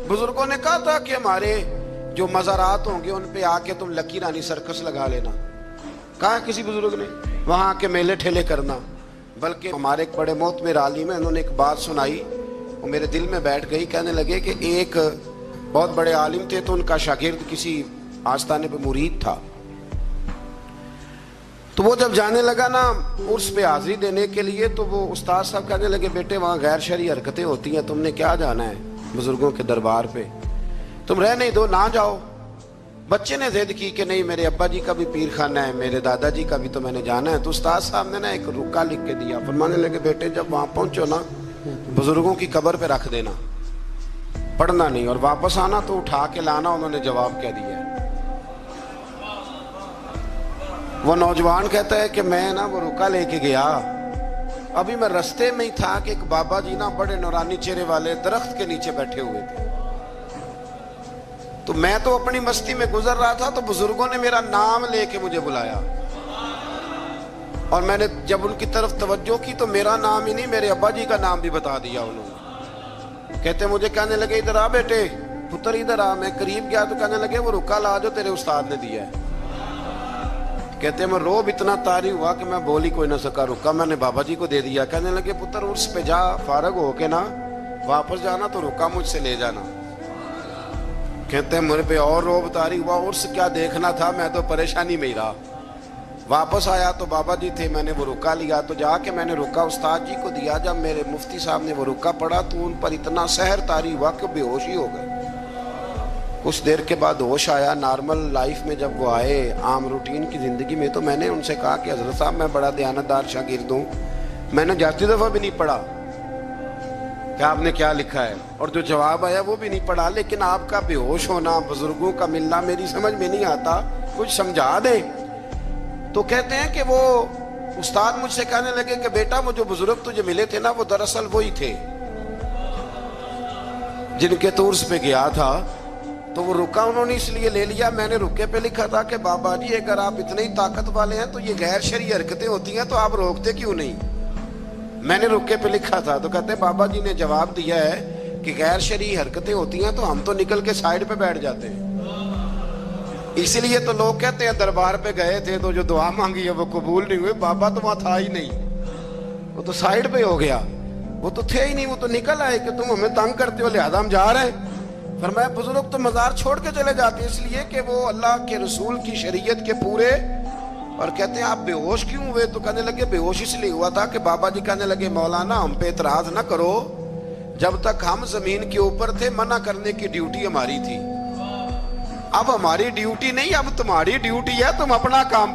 बुजुर्गों ने कहा था कि हमारे जो मज़ारात होंगे उन पे आके तुम लकी रानी सर्कस लगा लेना। कहा किसी बुजुर्ग ने वहां आके मेले ठेले करना। बल्कि हमारे एक बड़े मोहतमिर आलिम है, उन्होंने एक बात सुनाई, वो मेरे दिल में बैठ गई। कहने लगे कि एक बहुत बड़े आलिम थे, तो उनका शागिर्द किसी आस्थाने पे मुरीद था। तो वो जब जाने लगा ना उर्स पे हाजिरी देने के लिए, तो वो उस्ताद साहब कहने लगे, बेटे वहाँ गैर शरई हरकतें होती हैं, तुमने क्या जाना है बुजुर्गों के दरबार पे, तुम रह नहीं दो, ना जाओ। बच्चे ने जिद की कि नहीं, मेरे अब्बा जी का भी पीर खाना है, मेरे दादाजी का भी तो मैंने जाना है। तो उस्ताद साहब ने ना एक रुका लिख के दिया, फरमाने लगे, बेटे जब वहां पहुंचो ना बुजुर्गों की कब्र पे रख देना, पढ़ना नहीं, और वापस आना तो उठा के लाना। उन्होंने जवाब क्या दिया। वो नौजवान कहता है कि मैं ना वो रुका लेके गया, अभी मैं रास्ते में ही था कि एक बाबा जी ना बड़े नौरानी चेहरे वाले दरख्त के नीचे बैठे हुए थे। तो मैं तो अपनी मस्ती में गुजर रहा था, तो बुजुर्गों ने मेरा नाम लेके मुझे बुलाया, और मैंने जब उनकी तरफ तवज्जो की तो मेरा नाम ही नहीं, मेरे अब्बा जी का नाम भी बता दिया उन्होंने। कहते मुझे कहने लगे, इधर आ बेटे, पुत्र इधर आ। मैं करीब गया तो कहने लगे, वो रुका ला जो तेरे उस्ताद ने दिया है। कहते मैं रोब इतना तारी हुआ कि मैं बोल ही कोई ना सका, रुका मैंने बाबा जी को दे दिया। कहने लगे, पुत्र उर्स पे जा, फारग होके ना वापस जाना, तो रुका मुझसे ले जाना। कहते हैं मेरे पे और रोब तारी हुआ, उर्स क्या देखना था, मैं तो परेशानी में ही रहा। वापस आया तो बाबा जी थे, मैंने वो रुका लिया, तो जाके मैंने रुका उस्ताद जी को दिया। जब मेरे मुफ्ती साहब ने वो रुका पढ़ा तो उन पर इतना सहर तारी हुआ कि बेहोश ही हो गए। कुछ देर के बाद होश आया। नॉर्मल लाइफ में जब वो आए, आम रूटीन की जिंदगी में, तो मैंने उनसे कहा कि हजरत साहब मैं बड़ा दयानतदार शागिर्द हूँ, मैंने जाती दफा भी नहीं पढ़ा कि आपने क्या लिखा है, और जो जवाब आया वो भी नहीं पढ़ा, लेकिन आपका बेहोश होना, बुजुर्गों का मिलना मेरी समझ में नहीं आता, कुछ समझा दे। तो कहते हैं कि वो उस्ताद मुझसे कहने लगे कि बेटा वो जो बुजुर्ग तुझे मिले थे ना, वो दरअसल वही थे जिनके तो उर्स पे गया था। तो वो रुका उन्होंने इसलिए ले लिया। मैंने रुके पे लिखा था कि बाबा जी अगर आप इतने ही ताकत वाले हैं तो ये गैर शरई हरकतें होती हैं, तो आप रोकते क्यों नहीं। मैंने रुके पे लिखा था। तो कहते बाबा जी ने जवाब दिया है कि गैर शरई हरकतें होती हैं तो हम तो निकल के साइड पे बैठ जाते हैं। इसलिए तो लोग कहते हैं दरबार पे गए थे तो जो दुआ मांगी है वो कबूल नहीं हुई। बाबा तो वहां था ही नहीं, वो तो साइड पे हो गया, वो तो थे ही नहीं, वो तो निकल आए कि तुम हमें तंग करते हो लिहाजा हम जा रहे हैं। फरमाया बुजुर्ग तो मजार छोड़ के चले जाते हैं इसलिए कि वो अल्लाह के रसूल की शरीयत के पूरे। और कहते हैं आप बेहोश क्यों हुए। तो कहने लगे बेहोश इसलिए हुआ था कि बाबा जी कहने लगे मौलाना हम पे एतराज ना करो, जब तक हम जमीन के ऊपर थे मना करने की ड्यूटी हमारी थी, अब हमारी ड्यूटी नहीं, अब तुम्हारी ड्यूटी है, तुम अपना काम